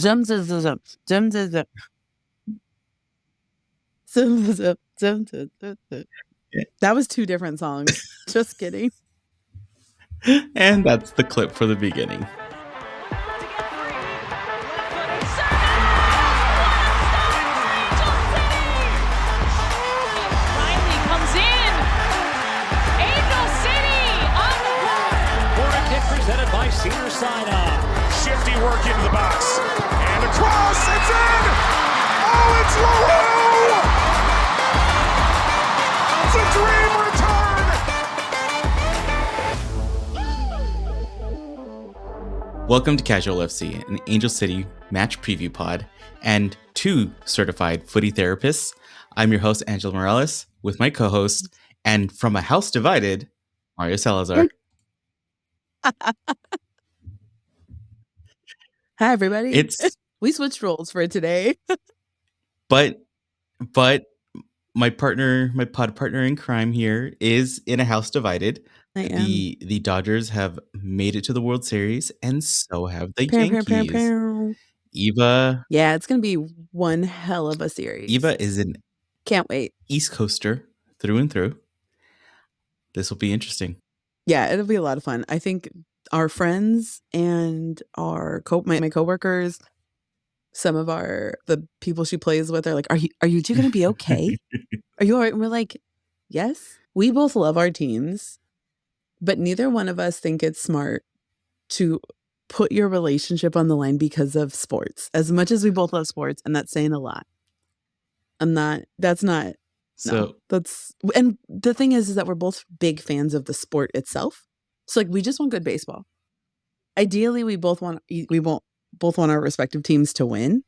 Zum, zum, zum, zum, zum, zum, zum. Zum, zum, zum, zum, zum, zum. That was two different songs. Just kidding. And that's the clip for the beginning. Riley comes in. Angel City on the board. Corner kick presented by Cedar Sinai. Shifty work into the box. And across, it's in! Oh, it's LaRue! It's a dream return! Welcome to Casual FC, an Angel City match preview pod, and two certified footy therapists. I'm your host, Angela Morales, with my co-host, and from a house divided, Mario Salazar. Hi, everybody. It's We switched roles for today. but my pod partner in crime here is in a house divided. I am. The Dodgers have made it to the World Series, and so have the Pew, pew, Yankees. pew, pew. Eva Yeah, it's going to be one hell of a series. Eva is an Can't wait. East Coaster through and through. This will be interesting. Yeah, it'll be a lot of fun. I think our friends and our my coworkers, some of the people she plays with are like, are you two going to be okay? Are you all right? And we're like, yes. We both love our teams, but neither one of us think it's smart to put your relationship on the line because of sports. As much as we both love sports, and that's saying a lot. And the thing is that we're both big fans of the sport itself. So like we just want good baseball. Ideally, we both want our respective teams to win.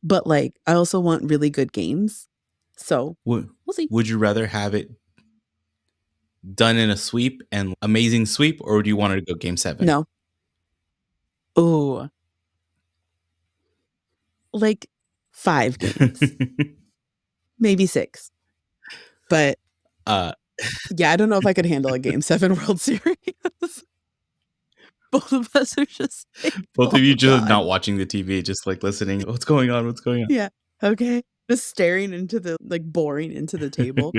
But like I also want really good games. So we'll see. Would you rather have it done in a sweep and amazing sweep, or do you want it to go game 7? No. Ooh. Like 5 games. Maybe 6. But yeah, I don't know if I could handle a game 7 World Series. Both of us are just both of you just not watching the TV, just like listening. What's going on? Yeah. Okay. Just staring into the boring into the table.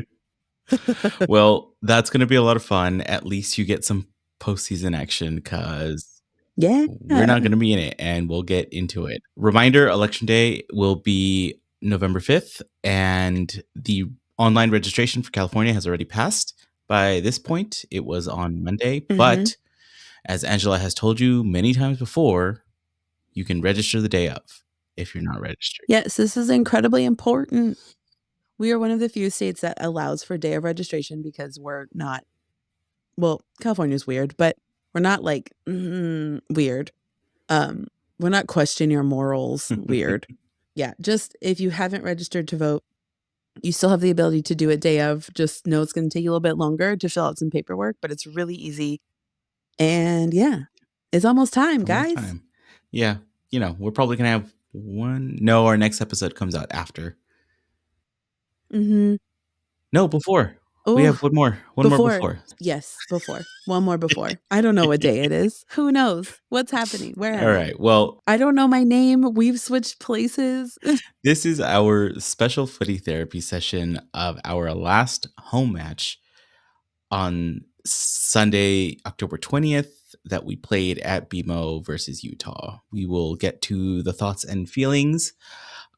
Well, that's going to be a lot of fun. At least you get some postseason action because we're not going to be in it, and we'll get into it. Reminder, Election Day will be November 5th, and the online registration for California has already passed. By this point, it was on Monday, but as Angela has told you many times before, you can register the day of if you're not registered. Yes, this is incredibly important. We are one of the few states that allows for day of registration because we're not, well, California's weird, but we're not like weird. We're not questioning your morals weird. Yeah, just if you haven't registered to vote, you still have the ability to do it day of. Just know it's going to take you a little bit longer to fill out some paperwork, but it's really easy. And yeah, it's almost time, guys. Yeah, we're probably going to have one. No, our next episode comes out after. No, before. Ooh, we have one more before. Yes, before. One more before. I don't know what day it is. Who knows? What's happening? Where? All right. Well, I don't know my name. We've switched places. This is our special footy therapy session of our last home match on Sunday, October 20th, that we played at BMO versus Utah. We will get to the thoughts and feelings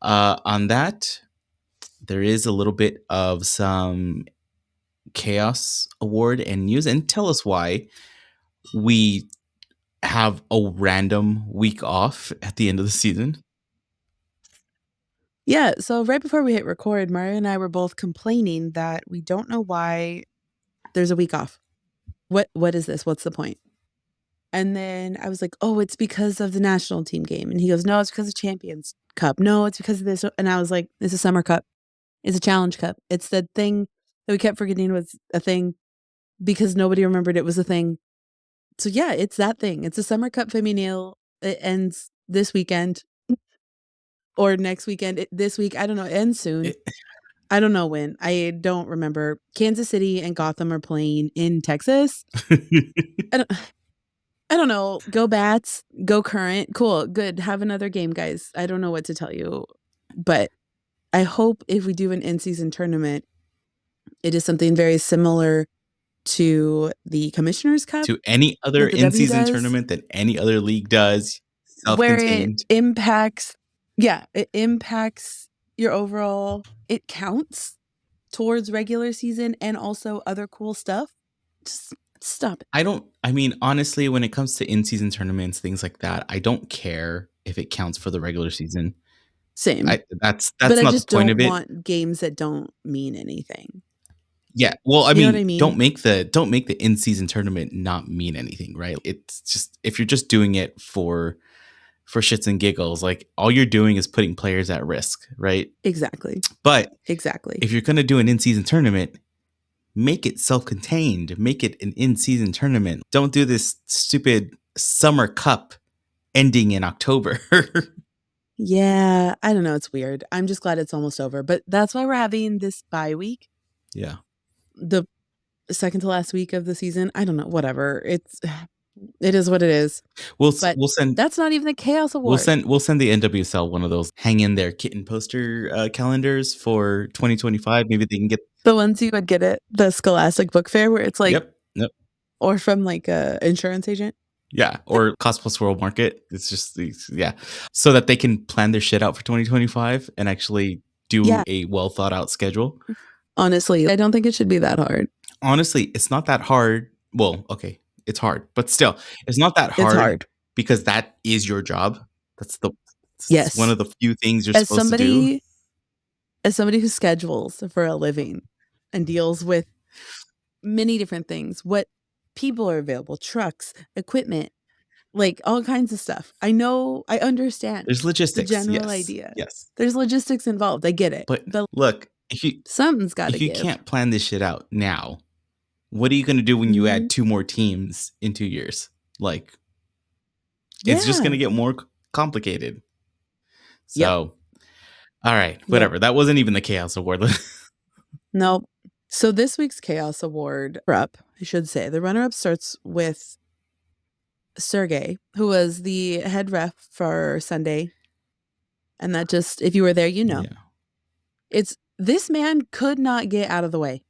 on that. There is a little bit of some chaos award and news, and tell us why we have a random week off at the end of the season. Yeah, so right before we hit record, Mario and I were both complaining that we don't know why there's a week off. What is this? What's the point? And then I was like, oh, it's because of the national team game. And he goes, no, it's because of Champions Cup. No, it's because of this. And I was like, it's a Summer Cup. It's a Challenge Cup. It's the thing that we kept forgetting was a thing because nobody remembered it was a thing. So yeah, it's that thing. It's a Summer Cup Femenil. It ends this weekend or next weekend. This week, I don't know. It ends soon. I don't know when. I don't remember. Kansas City and Gotham are playing in Texas. I don't know. Go Bats, go Current. Cool, good. Have another game, guys. I don't know what to tell you, but I hope if we do an in-season tournament, it is something very similar to the Commissioner's Cup To any other that the W in-season does, tournament that any other league does, where it self-contained. impacts your overall, it counts towards regular season and also other cool stuff. Just stop it. I mean, honestly, when it comes to in-season tournaments, things like that, I don't care if it counts for the regular season. Same. That's But I not the just point don't of it. want games that don't mean anything. Yeah. Well, I You know mean, what I mean? don't make the in-season tournament not mean anything, right? It's just, if you're just doing it for shits and giggles, like, all you're doing is putting players at risk, right? Exactly. But Exactly. if you're going to do an in-season tournament, make it self-contained, make it an in-season tournament. Don't do this stupid summer cup ending in October. Yeah, I don't know. It's weird. I'm just glad it's almost over. But that's why we're having this bye week, Yeah. the second to last week of the season. I don't know. Whatever. It is what it is. We'll But send that's not even the Chaos Award. we'll send the NWSL one of those hang in there kitten poster calendars for 2025. Maybe they can get The ones you would get at the Scholastic Book Fair, where it's like, Yep. or from like a insurance agent. Yeah, or Cost Plus World Market. It's just these, so that they can plan their shit out for 2025 and actually do a well thought out schedule. Honestly, I don't think it should be that hard. Honestly, it's not that hard. Well, okay, it's hard, but still, it's not that hard. It's hard. Because that is your job. That's Yes. one of the few things you're supposed to do. As somebody who schedules for a living and deals with many different things, what people are available, trucks, equipment, like all kinds of stuff. I know, I understand. There's logistics. The general yes. idea. Yes. There's logistics involved. I get it. But look, something's got to give. If you can't plan this shit out now, what are you going to do when you add 2 more teams in 2 years? Like, it's just going to get more complicated. So, all right, whatever. That wasn't even the Chaos Award. Nope. So this week's Chaos Award up, I should say, the runner-up starts with Sergey, who was the head ref for Sunday. And that just, if you were there, you know. Yeah. It's, this man could not get out of the way.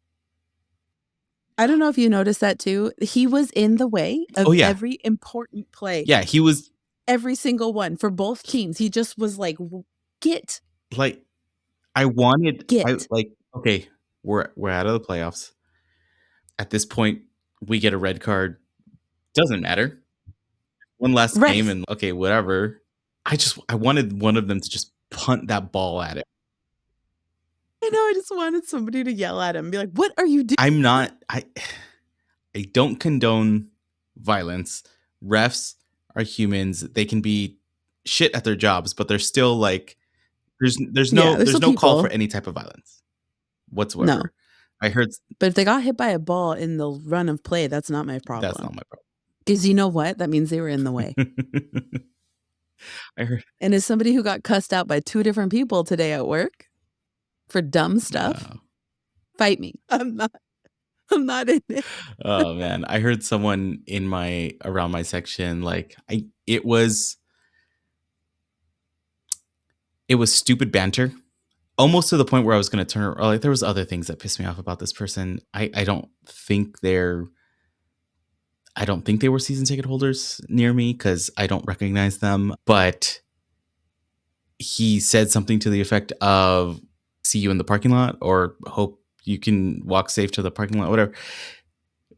I don't know if you noticed that too. He was in the way of every important play. Yeah, he was. Every single one for both teams. He just was like, get. Like, okay, we're out of the playoffs. At this point, we get a red card. Doesn't matter. One last game and okay, whatever. I wanted one of them to just punt that ball at it. I know, I just wanted somebody to yell at him and be like, what are you doing? I don't condone violence. Refs are humans. They can be shit at their jobs, but they're still like, there's no call for any type of violence whatsoever. No. I heard. But if they got hit by a ball in the run of play, that's not my problem. That's not my problem. Because you know what? That means they were in the way. I heard. And as somebody who got cussed out by 2 different people today at work for dumb stuff, fight me. I'm not in it. Oh man, I heard someone around my section, like, it was stupid banter, almost to the point where I was going to turn. Or like, there was other things that pissed me off about this person. I don't think they were season ticket holders near me because I don't recognize them. But he said something to the effect of, "See you in the parking lot," or "Hope you can walk safe to the parking lot," whatever.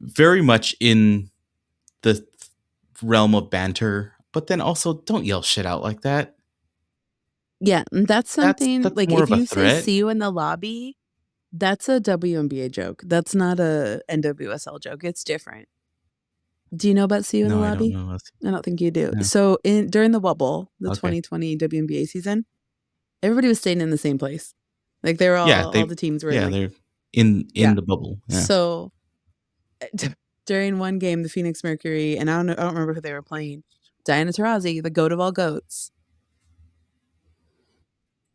Very much in the realm of banter, but then also don't yell shit out like that. Yeah, that's something that's like, more if of a you say threat. "see you in the lobby," that's a WNBA joke. That's not a NWSL joke. It's different. Do you know about "see you in the lobby"? No, I don't know. I don't think you do. No. So during the wobble, the Okay. 2020 WNBA season, everybody was staying in the same place. Like, they were all, all the teams were they're in the bubble. Yeah. So during one game, the Phoenix Mercury, and I don't remember who they were playing, Diana Taurasi, the goat of all goats.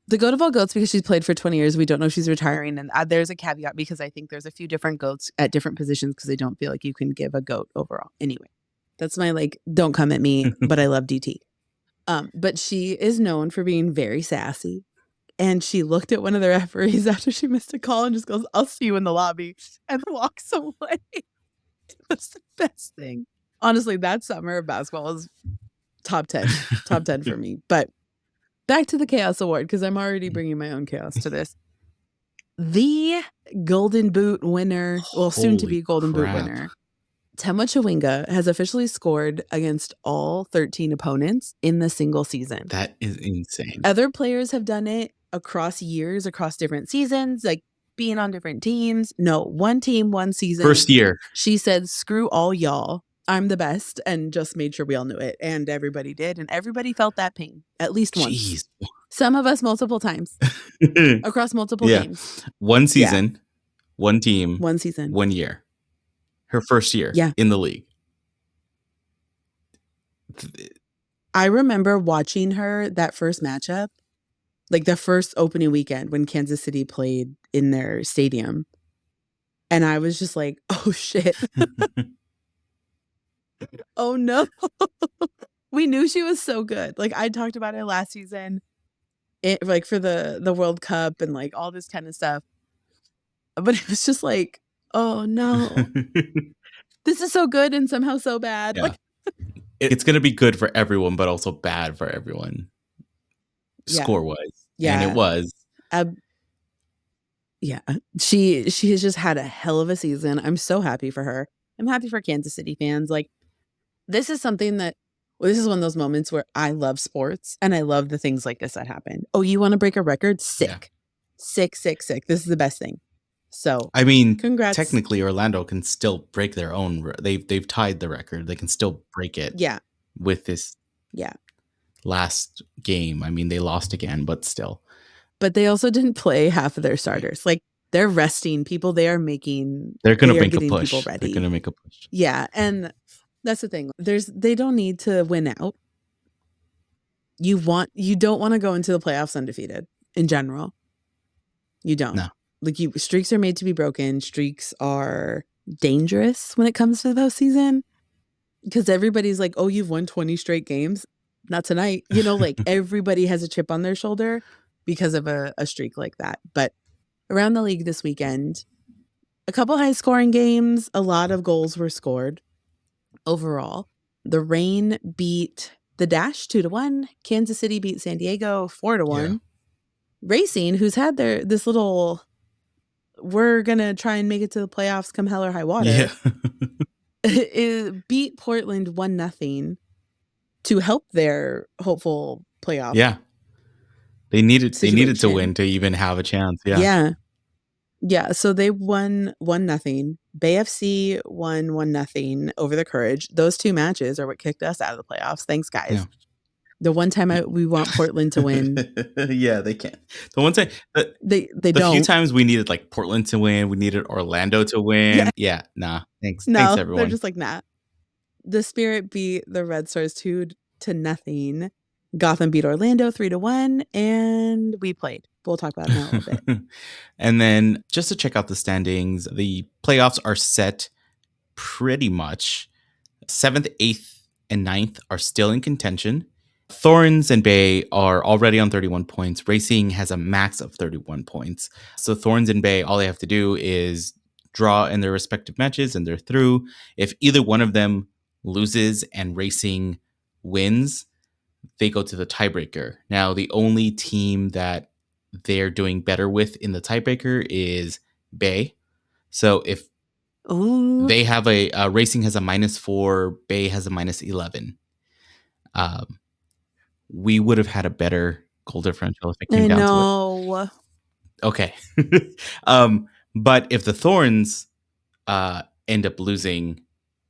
The goat of all goats, because she's played for 20 years. We don't know if she's retiring. And there's a caveat, because I think there's a few different goats at different positions, because they don't feel like you can give a goat overall. Anyway, That's my like, don't come at me, but I love DT. But she is known for being very sassy. And she looked at one of the referees after she missed a call and just goes, "I'll see you in the lobby," and walks away. It was the best thing. Honestly, that summer of basketball was top 10 for me. But back to the Chaos Award, because I'm already bringing my own chaos to this. The Golden Boot winner, well, soon to be Golden Boot winner, Temwa Chawinga, has officially scored against all 13 opponents in the single season. That is insane. Other players have done it across years, across different seasons, like being on different teams. No, one team, one season. First year. She said, "Screw all y'all. I'm the best," and just made sure we all knew it. And everybody did. And everybody felt that pain at least once. Jeez. Some of us multiple times across multiple games. One season, one team, one season, 1 year. Her first year in the league. I remember watching her that first matchup, like the first opening weekend when Kansas City played in their stadium. And I was just like, oh shit. Oh no. We knew she was so good. Like I talked about it last season, like for the World Cup and like all this kind of stuff. But it was just like, oh no. This is so good and somehow so bad. Yeah. Like, it's going to be good for everyone, but also bad for everyone. Score-wise. Yeah. And it was. Yeah. She has just had a hell of a season. I'm so happy for her. I'm happy for Kansas City fans. Like, this is something that, this is one of those moments where I love sports and I love the things like this that happen. Oh, you want to break a record? Sick. Yeah. Sick. This is the best thing. So, I mean, congrats. Technically, Orlando can still break their own. They've tied the record. They can still break it. Yeah. With this. Yeah. Last game. I mean, they lost again, but still. But they also didn't play half of their starters. Like they're resting people. They're going to make a push. They're going to make a push. Yeah, and that's the thing. They don't need to win out. You don't want to go into the playoffs undefeated in general. You don't. No. Like streaks are made to be broken. Streaks are dangerous when it comes to the postseason because everybody's like, "Oh, you've won 20 straight games." Not tonight. You know, like everybody has a chip on their shoulder because of a streak like that. But around the league this weekend, a couple high scoring games, a lot of goals were scored overall. The Reign beat the Dash 2-1. Kansas City beat San Diego 4-1. Yeah. Racing, who's had this little, we're going to try and make it to the playoffs come hell or high water, it beat Portland 1-0 to help their hopeful playoff. Yeah. They needed to win to even have a chance. Yeah. Yeah. So they won 1-0. Bay FC won 1-0 over the Courage. Those two matches are what kicked us out of the playoffs. Thanks, guys. Yeah. The one time we want Portland to win. Yeah, they can't. The one time they don't. The few times we needed like Portland to win, we needed Orlando to win. Yeah, nah. Thanks. No, thanks everyone. They're just like, nah. The Spirit beat the Red Stars 2-0. Gotham beat Orlando 3-1, and we played. We'll talk about it in a little bit. And then just to check out the standings, the playoffs are set pretty much. 7th, 8th, and 9th are still in contention. Thorns and Bay are already on 31 points. Racing has a max of 31 points. So Thorns and Bay, all they have to do is draw in their respective matches and they're through. If either one of them loses and Racing wins, they go to the tiebreaker. Now, the only team that they're doing better with in the tiebreaker is Bay. So if they have Racing has a -4, Bay has a -11. We would have had a better goal differential if it came down to it. Okay. But if the Thorns end up losing,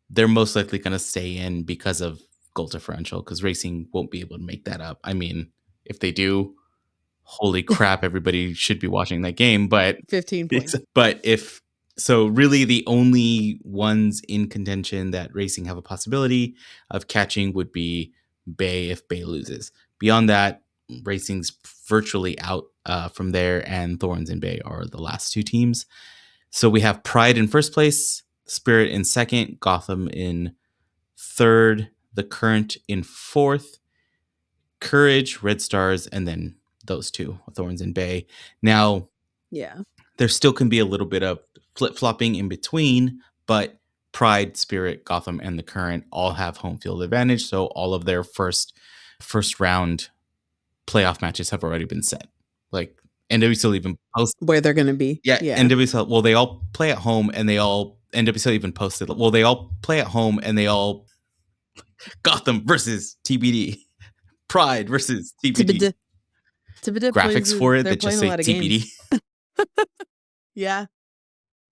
they're most likely going to stay in because of goal differential, because Racing won't be able to make that up. I mean, if they do, holy crap, everybody should be watching that game. But 15 points. So really the only ones in contention that Racing have a possibility of catching would be Bay if Bay loses. Beyond that, Racing's virtually out from there, and Thorns and Bay are the last two teams. So we have Pride in first place, Spirit in second, Gotham in third, the Current in fourth, Courage, Red Stars, and then those two, Thorns and Bay. Now, Yeah. there still can be a little bit of flip-flopping in between, but Pride, Spirit, Gotham, and the Current all have home field advantage, so all of their first round playoff matches have already been set. Like NWSL even post Where they're going to be. yeah, Yeah. NWSL. Well, they all play at home, and they all NWSL even posted. Well, they all play at home, and they all Gotham versus TBD, Pride versus TBD. Graphics for it that just say TBD. Yeah.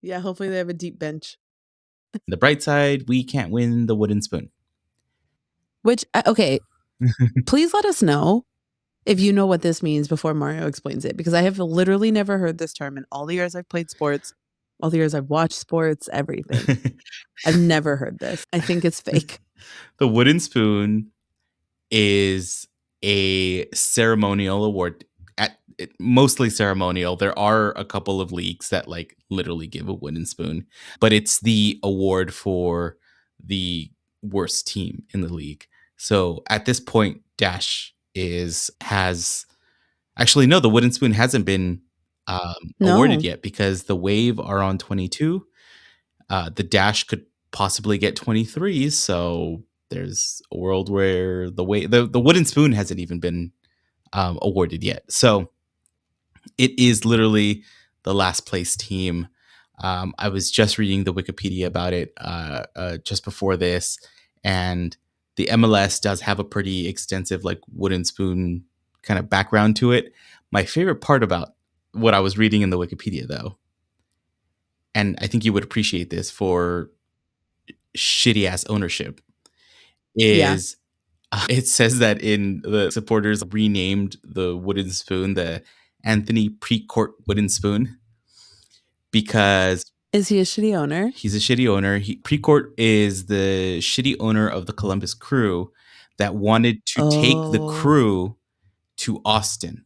Yeah. Hopefully they have a deep bench. The bright side, we can't win the wooden spoon. Which, okay, please let us know if you know what this means before Mario explains it, because I have literally never heard this term in all the years I've played sports, all the years I've watched sports, everything. I've never heard this. I think it's fake. The wooden spoon is a ceremonial award. Mostly ceremonial. There are a couple of leagues that like literally give a wooden spoon, but it's the award for the worst team in the league. So at this point, Dash has actually no, the wooden spoon hasn't been awarded yet because the Wave are on 22. The Dash could possibly get 23. So there's a world where the wooden spoon hasn't even been awarded yet. So it is literally the last place team. I was just reading the Wikipedia about it just before this, and the MLS does have a pretty extensive like wooden spoon kind of background to it. My favorite part about what I was reading in the Wikipedia, though, and I think you would appreciate this for shitty ass ownership, is it says that in the supporters renamed the wooden spoon the Anthony Precourt wooden spoon because is he a shitty owner? He's a shitty owner. Precourt is the shitty owner of the Columbus Crew that wanted to take the Crew to Austin.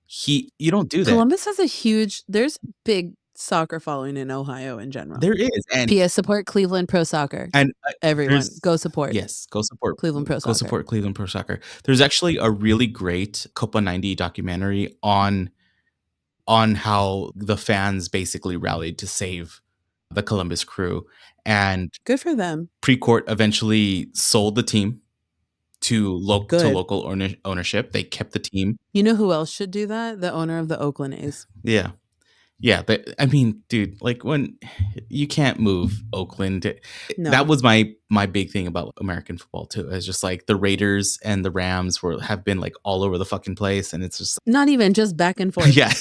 You don't do that. Columbus has there's big soccer following in Ohio in general. There is. And PS support Cleveland Pro Soccer. And everyone go support. Yes, go support Cleveland Pro Soccer. Go support Cleveland Pro Soccer. There's actually a really great Copa 90 documentary on how the fans basically rallied to save the Columbus Crew, and good for them. Precourt eventually sold the team to local ownership. They kept the team. You know who else should do that? The owner of the Oakland A's. Yeah. I mean, dude, like when you can't move Oakland, that was my big thing about American football too. It's just like the Raiders and the Rams have been like all over the fucking place, and it's just not even just back and forth. Yeah.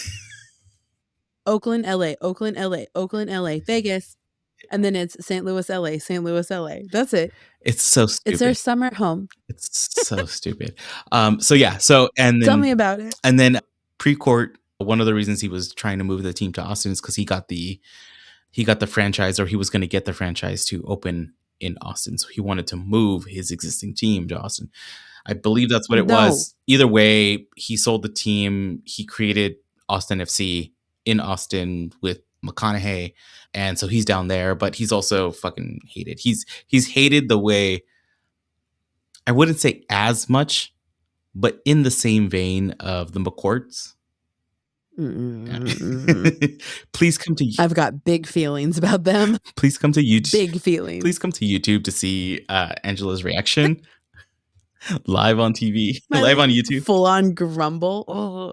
Oakland, LA, Oakland, LA, Oakland, LA, Vegas. And then it's St. Louis, LA, St. Louis, LA. That's it. It's so stupid. It's their summer home. It's so stupid. And then tell me about it. And then Precourt, one of the reasons he was trying to move the team to Austin is because he got the franchise, or he was going to get the franchise to open in Austin. So he wanted to move his existing team to Austin. I believe that's what it was. Either way, he sold the team. He created Austin FC in Austin with McConaughey, and so he's down there, but he's also fucking hated. He's hated the way, I wouldn't say as much, but in the same vein of the McCourts. Please come to I've got big feelings about them. Please come to YouTube. Big feelings. Please come to YouTube to see Angela's reaction live on TV, live on YouTube. Full on grumble. Oh.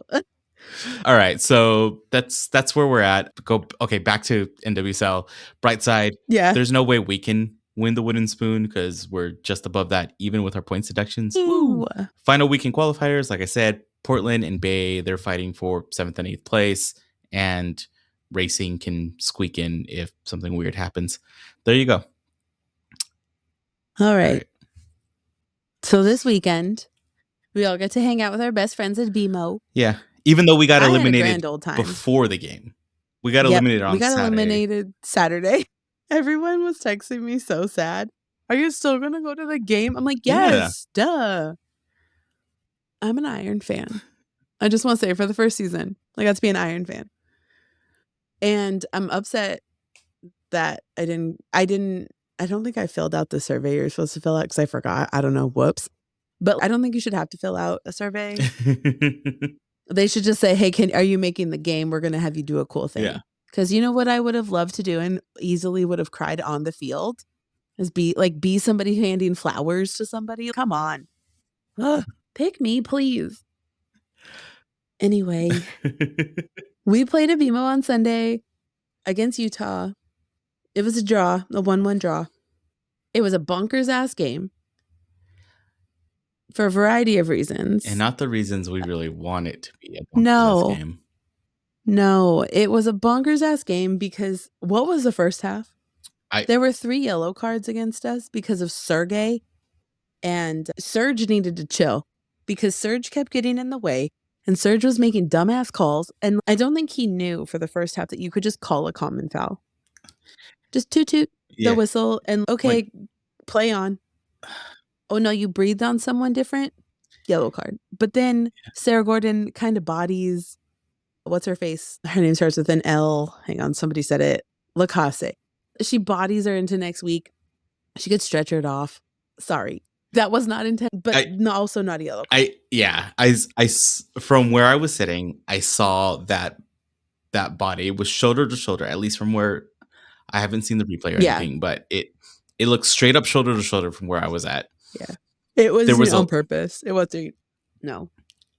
All right, so that's where we're at. Back to NWSL. Bright side, there's no way we can win the wooden spoon because we're just above that, even with our points deductions. Ooh. Final weekend qualifiers, like I said, Portland and Bay, they're fighting for 7th and 8th place, and Racing can squeak in if something weird happens. There you go. All right. So this weekend, we all get to hang out with our best friends at BMO. Yeah. Even though we got eliminated before the game. We got eliminated on Saturday. We got eliminated Saturday. Everyone was texting me so sad. Are you still going to go to the game? I'm like, yes, duh. I'm an Iron fan. I just want to say for the first season, I got to be an Iron fan. And I'm upset that I didn't I don't think I filled out the survey you're supposed to fill out because I forgot. I don't know. Whoops. But I don't think you should have to fill out a survey. They should just say, hey, are you making the game? We're going to have you do a cool thing. Yeah. Because you know what I would have loved to do and easily would have cried on the field is be somebody handing flowers to somebody. Come on. Ugh, pick me, please. Anyway, we played a BMO on Sunday against Utah. It was a draw, a 1-1 draw. It was a bonkers ass game for a variety of reasons. And not the reasons we really want it to be a No. bonkers game. No, it was a bonkers ass game because what was the first half? There were 3 yellow cards against us because of Sergey, and Serge needed to chill because Serge kept getting in the way and Serge was making dumbass calls. And I don't think he knew for the first half that you could just call a common foul. Just toot the whistle and okay, play on. Oh no, you breathed on someone different? Yellow card. But then Sarah Gordon kind of bodies, what's her face? Her name starts with an L. Hang on, somebody said it. Lacasse. She bodies her into next week. She gets stretchered off. Sorry. That was not intended, but also not a yellow card. I from where I was sitting, I saw that body. It was shoulder to shoulder, at least from where I haven't seen the replay or anything, but it looked straight up shoulder to shoulder from where I was at. Yeah. It was on purpose. It wasn't. No.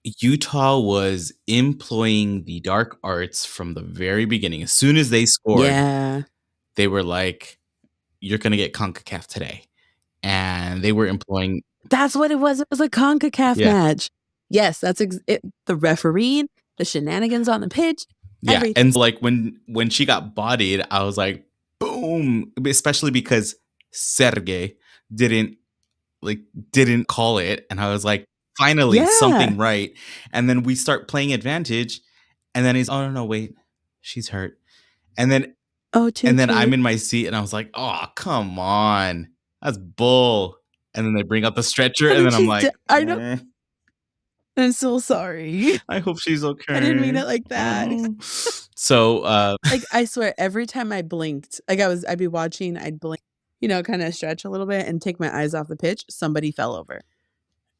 Utah was employing the dark arts from the very beginning. As soon as they scored, they were like, you're going to get CONCACAF today. And they were employing. That's what it was. It was a CONCACAF match. Yes, that's it. The refereeing, the shenanigans on the pitch. Yeah. Everything. And like when she got bodied, I was like, boom. Especially because Sergey didn't call it. And I was like, finally, something right. And then we start playing advantage. And then he's, oh, no, wait, she's hurt. And then, I'm in my seat and I was like, oh, come on. That's bull. And then they bring out the stretcher. And then I'm like, I know. I'm so sorry. I hope she's okay. I didn't mean it like that. So, I swear, every time I blinked, I'd be watching, I'd blink, kind of stretch a little bit and take my eyes off the pitch. Somebody fell over.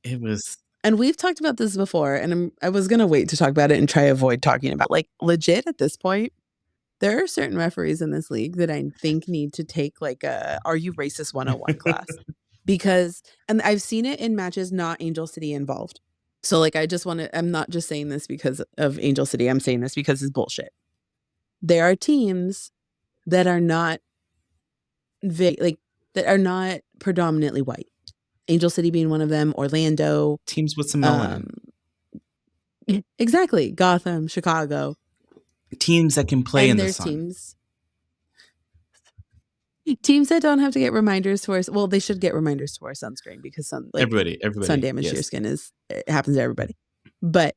It was. And we've talked about this before, and I was going to wait to talk about it and try to avoid talking about legit at this point. There are certain referees in this league that I think need to take Are You Racist 101 class. Because, and I've seen it in matches not Angel City involved. So I'm not just saying this because of Angel City. I'm saying this because it's bullshit. There are teams that are not that are not predominantly white. Angel City being one of them, Orlando. Teams with some melanin. Exactly. Gotham, Chicago. Teams that can play in the sun. Teams that don't have to get reminders to wear. Well, they should get reminders to wear sunscreen because everybody sun damage to your skin it happens to everybody. But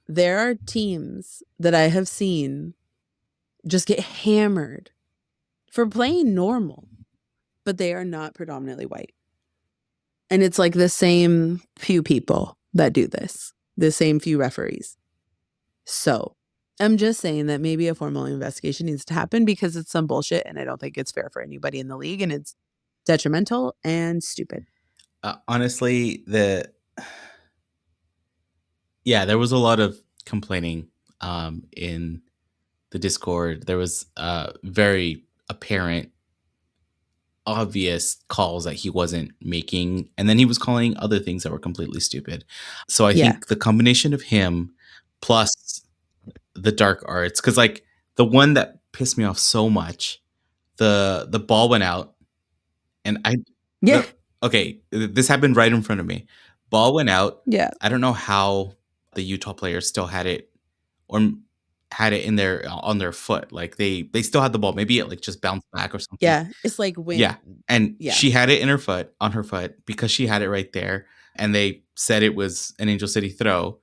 there are teams that I have seen just get hammered for playing normal, but they are not predominantly white. And it's like the same few people that do this, the same few referees. So I'm just saying that maybe a formal investigation needs to happen because it's some bullshit and I don't think it's fair for anybody in the league and it's detrimental and stupid. Honestly, there was a lot of complaining in the Discord. There was very apparent, obvious calls that he wasn't making. And then he was calling other things that were completely stupid. So I think the combination of him plus the dark arts, because the one that pissed me off so much, the ball went out and this happened right in front of me. Ball went out. Yeah. I don't know how the Utah players still had it or had it in on their foot. They still had the ball. Maybe it just bounced back or something. Yeah. It's like when. Yeah. And she had it on her foot because she had it right there. And they said it was an Angel City throw.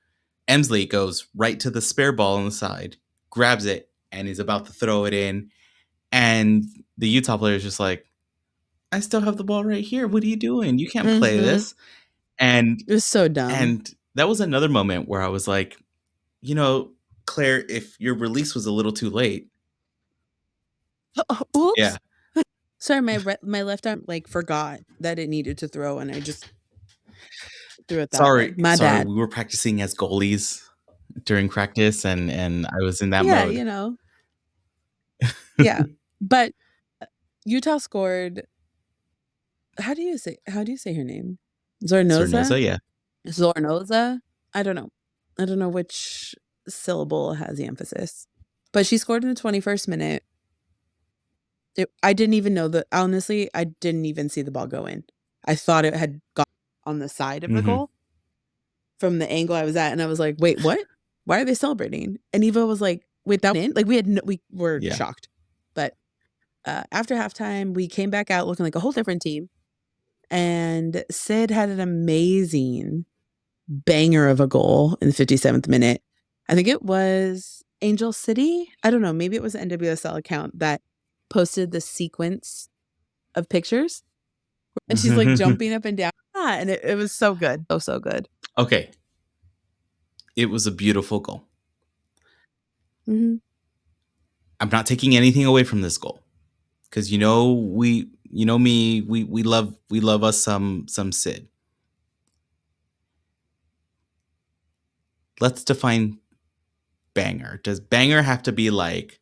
Emsley goes right to the spare ball on the side, grabs it, and is about to throw it in. And the Utah player is just like, I still have the ball right here. What are you doing? You can't play this. And it was so dumb. And that was another moment where I was like, Claire, if your release was a little too late. Oops. Yeah. Sorry, my left arm like forgot that it needed to throw, and I just threw it that way. My Sorry, bad. we were practicing as goalies during practice, and I was in that Yeah, mode. you know. Yeah, but Utah scored. How do you say her name? Zornoza? Sornosa, yeah. Zornoza? I don't know. I don't know which syllable has the emphasis. But she scored in the 21st minute. I didn't even know that. Honestly, I didn't even see the ball go in. I thought it had gone on the side of the Mhm. goal from the angle I was at, and I was like, "Wait, what? Why are they celebrating?" And Eva was like, "Wait, that went in?" Like we were Yeah. shocked. But after halftime, we came back out looking like a whole different team. And Sid had an amazing banger of a goal in the 57th minute. I think it was Angel City. I don't know. Maybe it was an NWSL account that posted the sequence of pictures. And she's like jumping up and down. And it was so good. So good. Okay. It was a beautiful goal. Mm-hmm. I'm not taking anything away from this goal, because me, we love us some Sid. Let's define banger. Does banger have to be like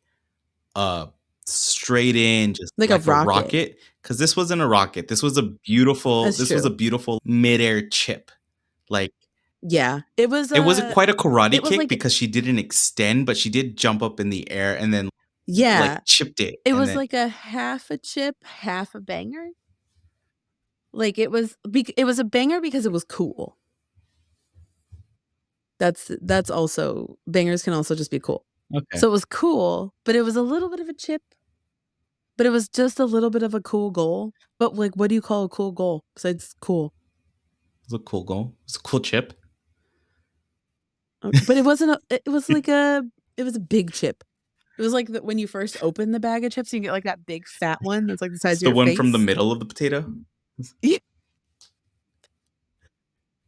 straight in, just Like a like a rocket. rocket? Because this wasn't a rocket. This was a beautiful midair chip. Like, yeah, it was. it wasn't quite a karate kick, like, because she didn't extend, but she did jump up in the air and then like chipped it. It and was then, like a half a chip, half a banger. Like it was a banger because it was cool. That's also, bangers can also just be cool. okay. So it was cool, but it was a little bit of a chip. But it was just a little bit of a cool goal. But like, what do you call a cool goal besides cool? It was a cool goal. It was a cool chip. But it wasn't. It was like it was a big chip. It was like when you first open the bag of chips, you get like that big fat one that's like the size It's of the your one face. from the middle of the potato. Yeah.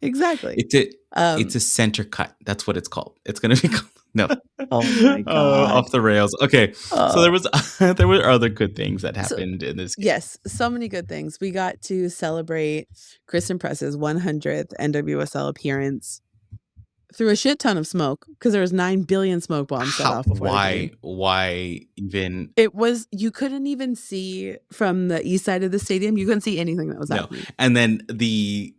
Exactly. It's a center cut. That's what it's called. It's gonna be called. No. Oh my God. Off the rails. Okay. So there were other good things that happened in this game. Yes, so many good things. We got to celebrate Christen Press's 100th NWSL appearance through a shit ton of smoke, because there was 9 billion smoke bombs set off before the game. Why even? It was, you couldn't even see from the east side of the stadium. You couldn't see anything that was happening. And then the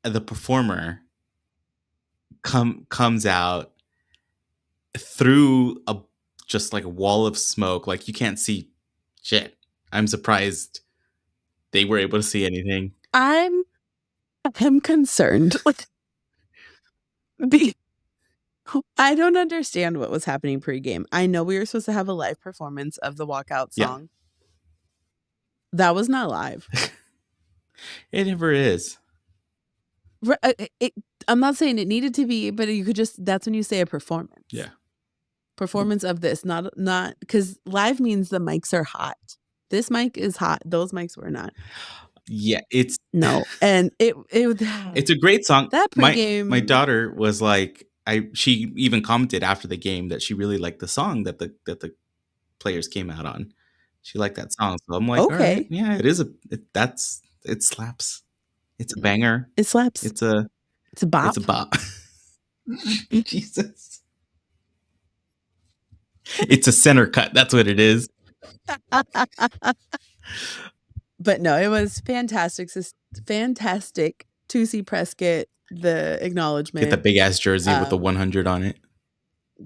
performer comes out through just like a wall of smoke. Like, you can't see shit. I'm surprised they were able to see anything. I'm concerned. I don't understand what was happening pregame. I know we were supposed to have a live performance of the walkout song. That was not live. It never is. I'm not saying it needed to be, but you could just, that's when you say a performance. Yeah. Performance of this, not because live means the mics are hot. This mic is hot. Those mics were not. Yeah, it's no, and it's a great song. That pregame, my daughter was like, she even commented after the game that she really liked the song that the players came out on. She liked that song, so I'm like, okay, all right, yeah, it slaps. It's a banger. It slaps. It's a bop. It's a bop. Jesus. It's a center cut. That's what it is. But no, it was fantastic. Fantastic to see Press get the acknowledgement. Get the big ass jersey with the 100 on it.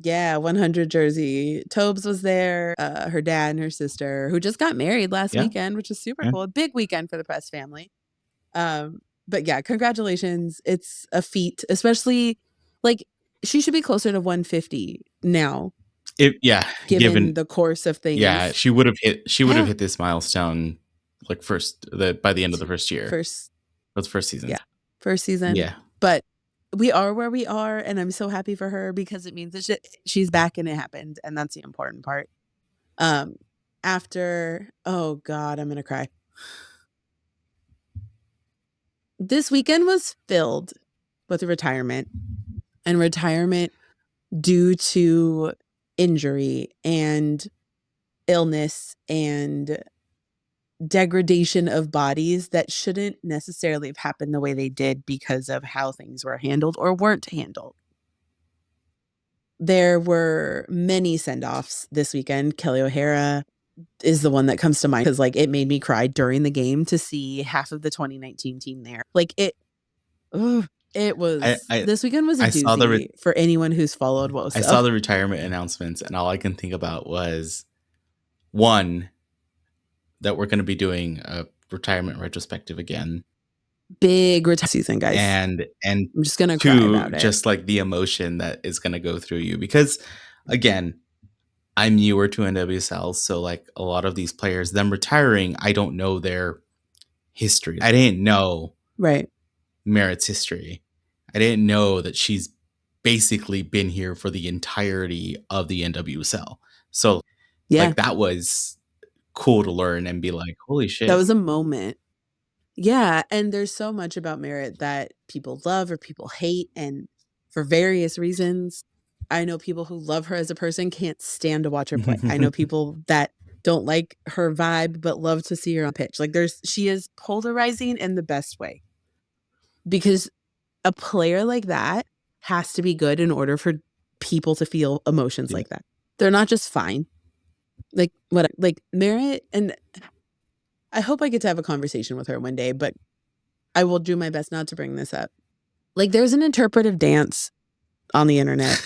Yeah, 100 jersey. Tobes was there, her dad and her sister, who just got married last weekend, which is super cool. A big weekend for the Press family. But yeah, congratulations. It's a feat, especially like she should be closer to 150 now. Given the course of things. Yeah, she would have hit this milestone like by the end of the first year. That's first season. Yeah. First season. Yeah. But we are where we are, and I'm so happy for her, because it means that she's back and it happened, and that's the important part. After, oh God, I'm gonna cry. This weekend was filled with retirement due to injury and illness and degradation of bodies that shouldn't necessarily have happened the way they did because of how things were handled or weren't handled. There were many send-offs this weekend. Kelly O'Hara is the one that comes to mind because, like, it made me cry during the game to see half of the 2019 team there. Like, it was I this weekend was a I saw doozy for anyone who's followed I saw WOSO. the retirement announcements, and all I can think about was, one, that we're going to be doing a retirement retrospective again, Big season, guys. and I'm just gonna cry two, about it. just like the emotion that is going to go through you, because again, I'm newer to NWSL, so like a lot of these players, them retiring, I don't know their history. I didn't know Right. Merritt's history. I didn't know that she's basically been here for the entirety of the NWSL. So Yeah. like that was cool to learn and be like, holy shit. That was a moment. Yeah, and there's so much about Merritt that people love or people hate, and for various reasons. I know people who love her as a person, can't stand to watch her play. I know people that don't like her vibe but love to see her on pitch. Like she is polarizing in the best way. Because a player like that has to be good in order for people to feel emotions like that. They're not just fine. Like Merritt, and I hope I get to have a conversation with her one day, but I will do my best not to bring this up. Like, there's an interpretive dance on the internet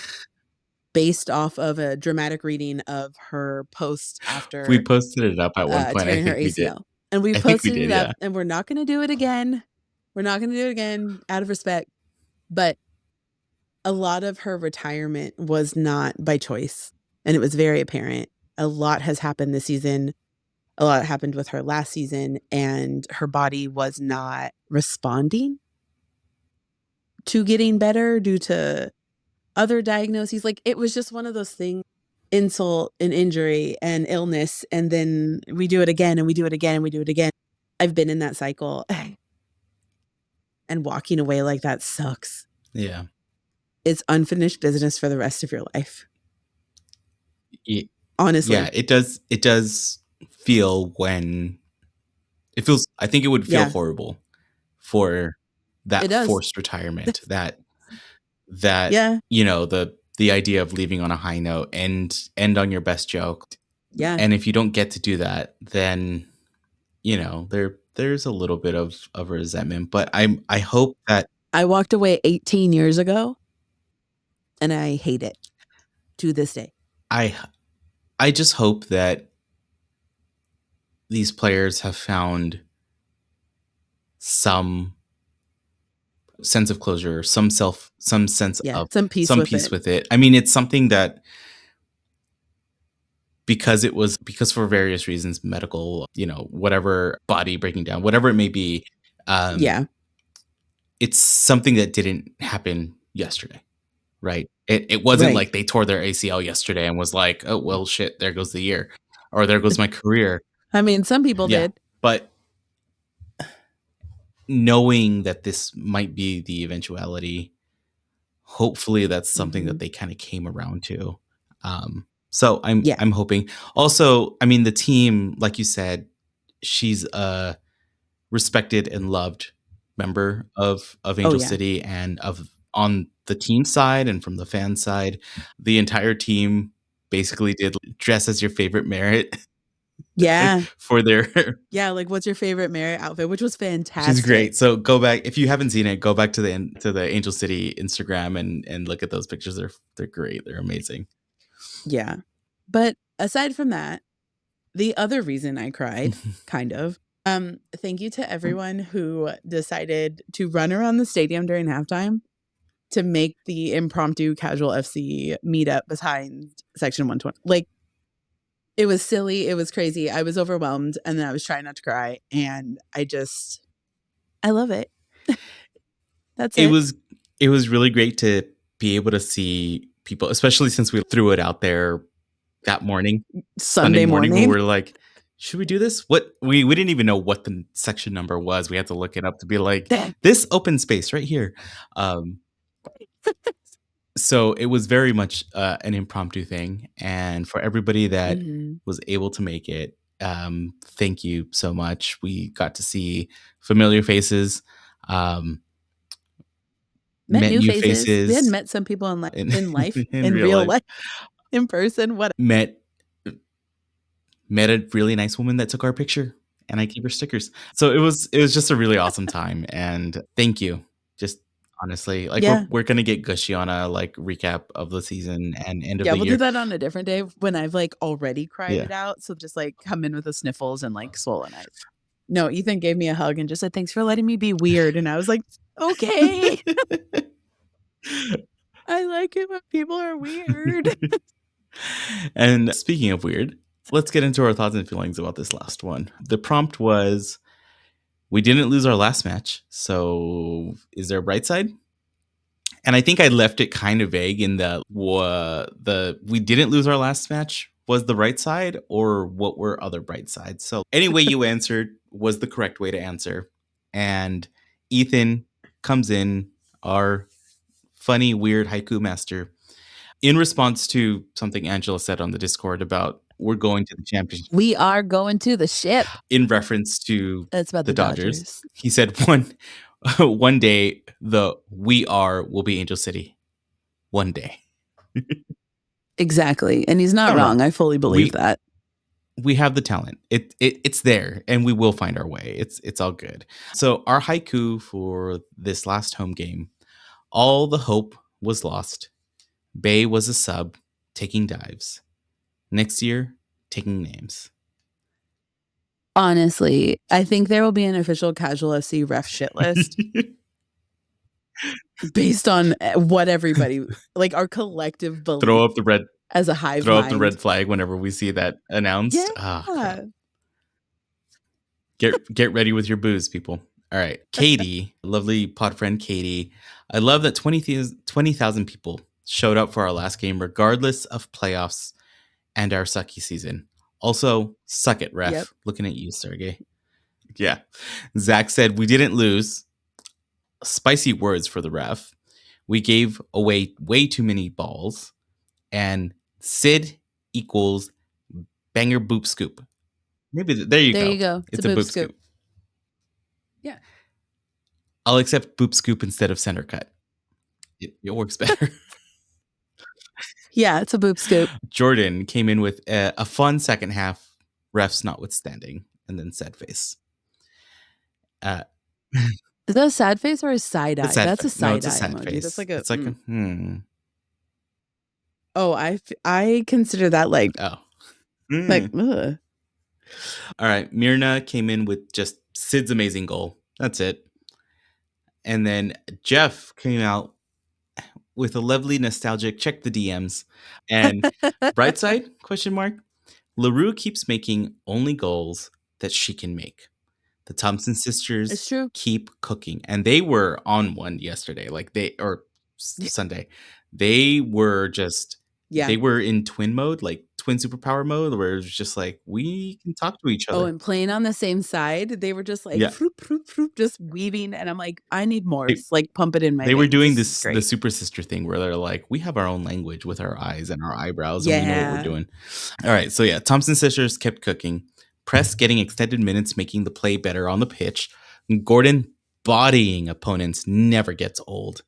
based off of a dramatic reading of her post after we posted it up at one point. I tearing her think we did. ACL. And we I think we posted did, it up, yeah. and we're not going to do it again. We're not going to do it again out of respect. But a lot of her retirement was not by choice, and it was very apparent. A lot has happened this season. A lot happened with her last season, and her body was not responding to getting better due to other diagnoses. Like, it was just one of those things, insult and injury and illness, and then we do it again and we do it again and we do it again. I've been in that cycle, and walking away like that sucks. Yeah. It's unfinished business for the rest of your life. Honestly. Yeah, it does feel I think it would feel horrible for that forced retirement, that yeah. you know, the idea of leaving on a high note and end on your best joke. Yeah. And if you don't get to do that, then, you know, there's a little bit of resentment. But I hope that I walked away 18 years ago, and I hate it to this day. I just hope that these players have found some sense of closure, some sense of some peace with it. I mean, it's something that because for various reasons, medical, you know, whatever, body breaking down, whatever it may be. It's something that didn't happen yesterday, right? It wasn't like they tore their ACL yesterday and was like, oh, well, shit, there goes the year, or there goes my career. I mean, some people did. But knowing that this might be the eventuality, hopefully that's something that they kind of came around to. So I'm hoping. Also, I mean, the team, like you said, she's a respected and loved member of Angel City, and on the team side and from the fan side, the entire team basically did dress as your favorite Merritt. Yeah. For their like, what's your favorite Merritt outfit, which was fantastic. She's great. So go back, if you haven't seen it, go back to the Angel City Instagram and look at those pictures. They're great. They're amazing. Yeah. But aside from that, the other reason I cried, kind of, thank you to everyone who decided to run around the stadium during halftime to make the impromptu casual FC meetup behind section 120. Like, it was silly. It was crazy. I was overwhelmed, and then I was trying not to cry, and I love it. That's it. It was really great to be able to see people, especially since we threw it out there that morning, Sunday morning. We were like, should we do this? What we didn't even know what the section number was. We had to look it up to be like, this open space right here. So it was very much an impromptu thing, and for everybody that was able to make it, Thank you so much. We got to see familiar faces, Met met new new faces. We had faces met some people in life, in in real real life. life, in person, what Met a really nice woman that took our picture, and I gave her stickers. So it was just a really awesome time, and thank you. Just honestly, like Yeah. we're gonna get gushy on a like recap of the season and end of Yeah, the we'll year. do that on a different day when I've, like, already cried Yeah. it out, so just, like, come in with the sniffles and, like, swollen eyes. No, Ethan gave me a hug and just said, "Thanks for letting me be weird," and I was like, "Okay, I like it when people are weird." And speaking of weird, let's get into our thoughts and feelings about this last one. The prompt was we didn't lose our last match, so is there a bright side? And I think I left it kind of vague in the we didn't lose our last match was the right side, or what were other bright sides. So any way you answered was the correct way to answer. And Ethan comes in, our funny, weird haiku master, in response to something Angela said on the Discord about we're going to the championship We are going to the ship. in reference to That's about the the Dodgers. Dodgers. He said one day the we are will be Angel City. One day. Exactly, and he's not wrong, I fully believe that. We have the talent. It's there, and we will find our way. It's all good. So our haiku for this last home game: all the hope was lost. Bay was a sub, taking dives. Next year, taking names. Honestly, I think there will be an official Casual FC ref shit list based on, what everybody like, our collective belief Throw up the red as a hive throw up mind. the red flag whenever we see that announced. Yeah. Oh, crap. Get ready with your booze, people. All right. Katie, lovely pod friend Katie. I love that 20,000 people showed up for our last game, regardless of playoffs and our sucky season. Also, suck it, ref. Yep. Looking at you, Sergey. Yeah. Zach said we didn't lose. Spicy words for the ref. We gave away way too many balls. And Sid equals banger boop scoop. Maybe there you go. It's a boop scoop. Yeah. I'll accept boop scoop instead of center cut. It works better. Yeah, it's a boop scoop. Jordan came in with a fun second half, refs notwithstanding, and then sad face. Is that a sad face or a side eye? That's a side eye sad emoji. face. That's like a. It's like a Oh, I consider that like oh. like. Ugh. All right, Myrna came in with just Sid's amazing goal. That's it. And then Jeff came out with a lovely nostalgic check the DMs and bright side ? LaRue keeps making only goals that she can make. The Thompson sisters It's true. keep cooking, and they were on one yesterday, Sunday. They were just they were in twin mode, like twin superpower mode, where it was just like we can talk to each other. Oh, and playing on the same side, they were just like floop, floop, floop, just weaving, and I'm like, I need more. Like pump it in my. They were doing the great. super sister thing where they're like, we have our own language with our eyes and our eyebrows, and we know what we're doing. All right, so yeah, Thompson sisters kept cooking. Press getting extended minutes, making the play better on the pitch. Gordon bodying opponents never gets old.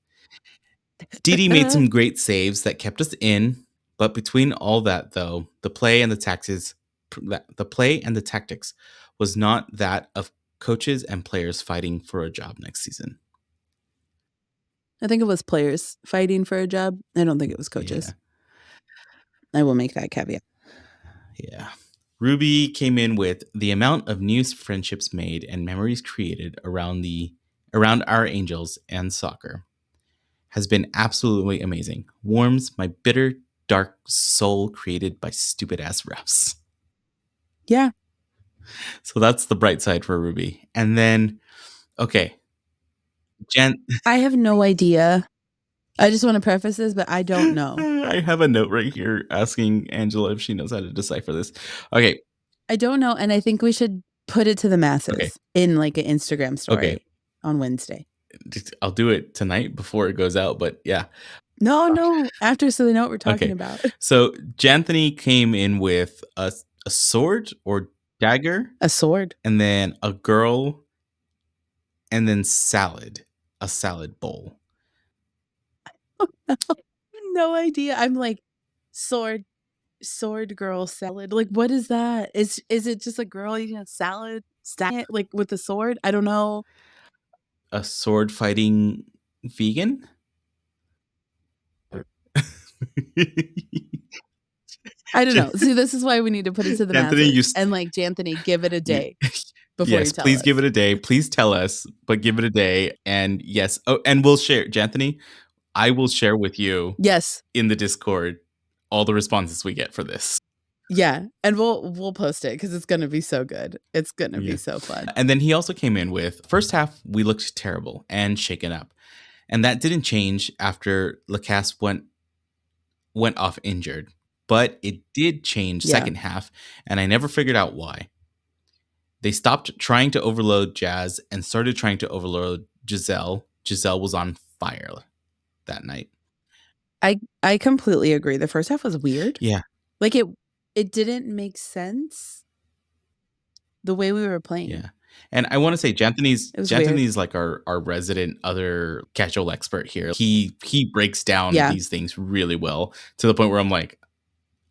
Didi made some great saves that kept us in, but between all that, though, the play and the tactics was not that of coaches and players fighting for a job next season. I think it was players fighting for a job. I don't think it was coaches. Yeah. I will make that caveat. Yeah. Ruby came in with the amount of new friendships made and memories created around our Angels and soccer has been absolutely amazing. Warms my bitter, dark soul created by stupid ass refs. Yeah. So that's the bright side for Ruby. And then, okay. Jen. I have no idea. I just want to preface this, but I don't know. I have a note right here asking Angela if she knows how to decipher this. Okay. I don't know. And I think we should put it to the masses in like an Instagram story on Wednesday. I'll do it tonight before it goes out, but yeah. No. After, so they know what we're talking about. So Janthony came in with a sword or dagger, A sword. and then a girl, and then salad, a salad bowl. No idea. I'm like, sword girl salad. Like, what is that? Is it just a girl eating a salad, stacking it like with a sword? I don't know. A sword fighting vegan? I don't know. See, this is why we need to put it to the Anthony, masses. And like, Janthony, give it a day before yes, you tell please us. give it a day. Please tell us, but give it a day. And yes, and we'll share. Janthony, I will share with you Yes. in the Discord all the responses we get for this. Yeah. And we'll post it because it's gonna be so good. It's gonna Yeah. be so fun. And then he also came in with first half, we looked terrible and shaken up. And that didn't change after Lacasse went off injured. But it did change second half, and I never figured out why. They stopped trying to overload Jazz and started trying to overload Giselle. Giselle was on fire that night. I completely agree. The first half was weird. Yeah. Like it didn't make sense the way we were playing. Yeah. And I want to say Janthony's weird. like our resident other casual expert here. He breaks down these things really well to the point where I'm like,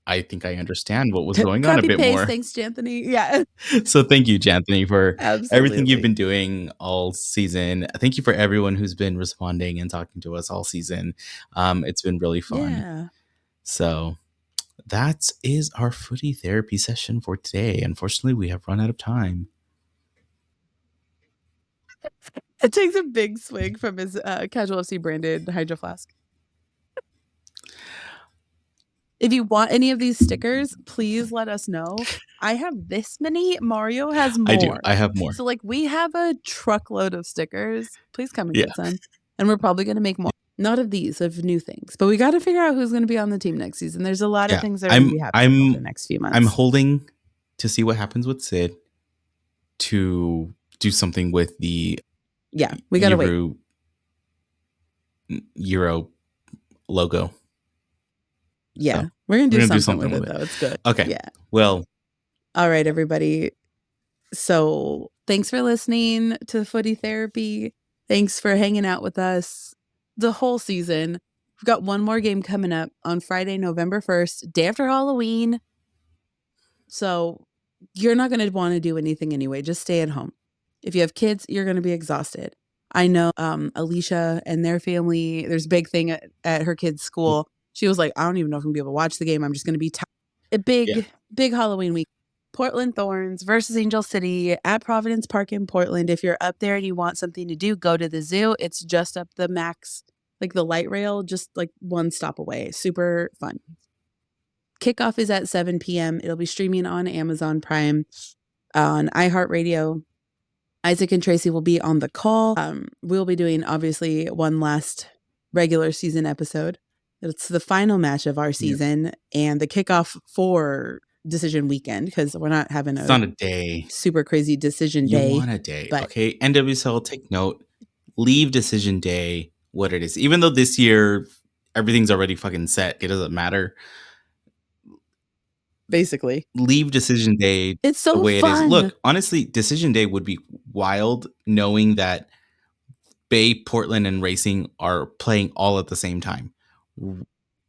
I think I understand what was going on a bit more. Thanks, Janthony. Yeah. So thank you, Janthony, for everything you've Absolutely. been doing all season. Thank you for everyone who's been responding and talking to us all season. It's been really fun. Yeah. So that is our footy therapy session for today. Unfortunately, we have run out of time. It takes a big swig from his Casual FC branded Hydro Flask. If you want any of these stickers, please let us know. I have this many. Mario has more. I do. I have more. So like we have a truckload of stickers. Please come and get some. And we're probably going to make more. Not of these, of new things. But we got to figure out who's going to be on the team next season. There's a lot of things that are going to be happening over the next few months. I'm holding to see what happens with Sid to do something with the we got to wait. Euro logo. Yeah, so we're going to do something with it, though. It's good. Okay. Yeah. Well. All right, everybody. So thanks for listening to Footy Therapy. Thanks for hanging out with us the whole season. We've got one more game coming up on Friday, November 1st, day after Halloween. So you're not going to want to do anything anyway. Just stay at home. If you have kids, you're going to be exhausted. I know Alicia and their family, there's a big thing at her kid's school. She was like, I don't even know if I'm going to be able to watch the game. I'm just going to be tired. A big Halloween week. Portland Thorns versus Angel City at Providence Park in Portland. If you're up there and you want something to do, go to the zoo. It's just up the max, like the light rail, just like one stop away. Super fun. Kickoff is at 7 p.m. It'll be streaming on Amazon Prime, on iHeartRadio. Isaac and Tracy will be on the call. We'll be doing, obviously, one last regular season episode. It's the final match of our season and the kickoff for decision weekend, because we're not having it's not a day. Super crazy decision day. You want a day. Okay, NWSL, take note. Leave decision day what it is. Even though this year everything's already fucking set, it doesn't matter. Basically, leave decision day. It's so the way fun. It is. Look, honestly, decision day would be wild, knowing that Bay, Portland, and Racing are playing all at the same time.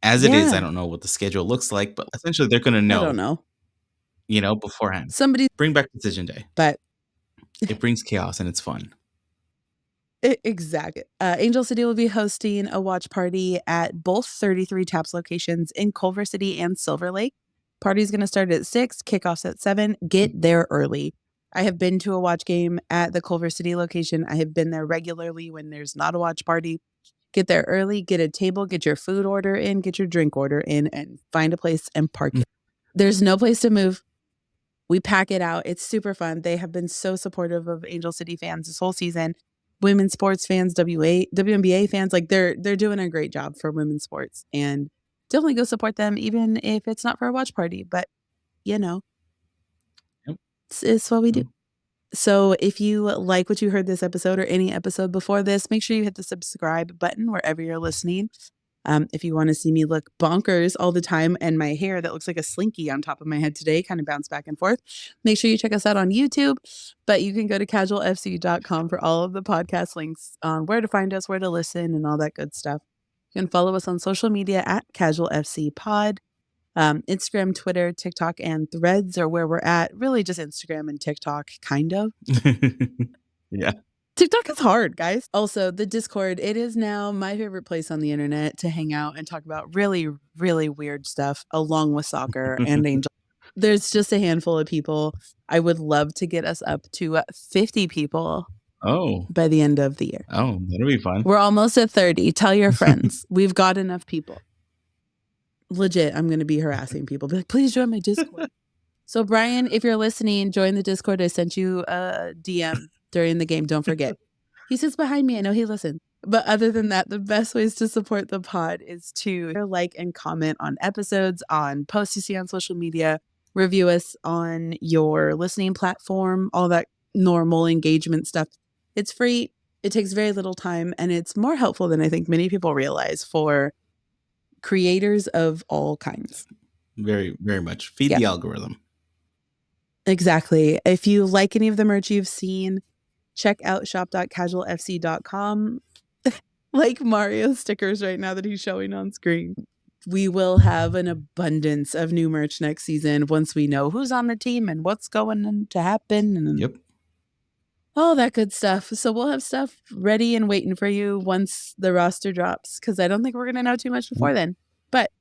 As it is, I don't know what the schedule looks like, but essentially they're going to know. I don't know. Beforehand. Somebody bring back decision day, but it brings chaos and it's fun. Exactly. Angel City will be hosting a watch party at both 33 Taps locations in Culver City and Silver Lake. Party's going to start at 6, kickoff's at 7. Get there early. I have been to a watch game at the Culver City location. I have been there regularly when there's not a watch party. Get there early, get a table, get your food order in, get your drink order in, and find a place and park it. There's no place to move. We pack it out. It's super fun. They have been so supportive of Angel City fans this whole season. Women's sports fans, WNBA fans, like they're doing a great job for women's sports, and definitely go support them, even if it's not for a watch party. But it's what we do. So if you like what you heard this episode or any episode before this, make sure you hit the subscribe button wherever you're listening. If you want to see me look bonkers all the time and my hair that looks like a slinky on top of my head today kind of bounce back and forth, make sure you check us out on YouTube. But you can go to casualfc.com for all of the podcast links on where to find us, where to listen, and all that good stuff. You can follow us on social media at casualfcpod. Instagram, Twitter, TikTok, and Threads are where we're at. Really just Instagram and TikTok, kind of. Yeah. TikTok is hard, guys. Also, the Discord, it is now my favorite place on the internet to hang out and talk about really, really weird stuff along with soccer and Angel. There's just a handful of people. I would love to get us up to 50 people by the end of the year. Oh, that'll be fun. We're almost at 30. Tell your friends. We've got enough people. Legit, I'm going to be harassing people. Be like, please join my Discord. So, Brian, if you're listening, join the Discord. I sent you a DM during the game. Don't forget. He sits behind me. I know he listens. But other than that, the best ways to support the pod is to like and comment on episodes, on posts you see on social media, review us on your listening platform, all that normal engagement stuff. It's free. It takes very little time, and it's more helpful than I think many people realize for creators of all kinds. Very, very much. Feed the algorithm. Exactly. If you like any of the merch you've seen, check out shop.casualfc.com. Like Mario stickers right now that he's showing on screen. We will have an abundance of new merch next season once we know who's on the team and what's going to happen and all that good stuff. So we'll have stuff ready and waiting for you once the roster drops, because I don't think we're going to know too much before then. But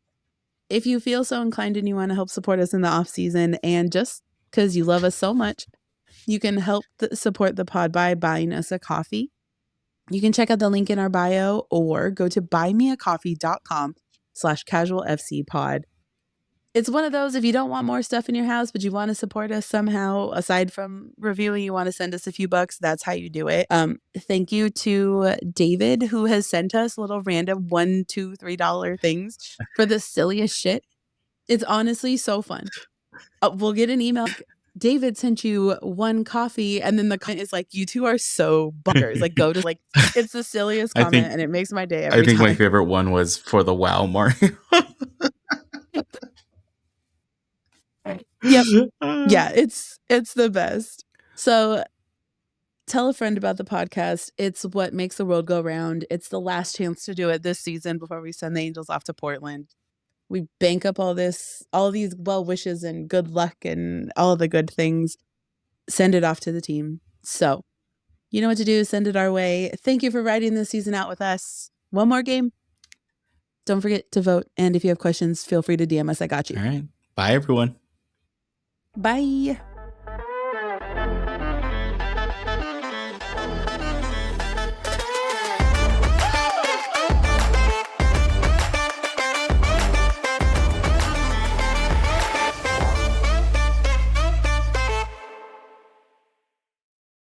if you feel so inclined and you want to help support us in the off season, and just because you love us so much, you can help support the pod by buying us a coffee. You can check out the link in our bio or go to buymeacoffee.com/casualfcpod. It's one of those, if you don't want more stuff in your house, but you want to support us somehow, aside from reviewing, you want to send us a few bucks, that's how you do it. Thank you to David, who has sent us little random $1, $2, $3 things for the silliest shit. It's honestly so fun. We'll get an email. David sent you one coffee, and then the comment is like, you two are so bunkers. Like, go to, like, it's the silliest comment, and it makes my day every time. My favorite one was for the WoW Mario. Yep. Yeah, it's the best. So tell a friend about the podcast. It's what makes the world go round. It's the last chance to do it this season before we send the Angels off to Portland. We bank up all these well wishes and good luck and all the good things. Send it off to the team. So you know what to do. Send it our way. Thank you for riding this season out with us. One more game. Don't forget to vote. And if you have questions, feel free to DM us. I got you. All right. Bye, everyone. Bye.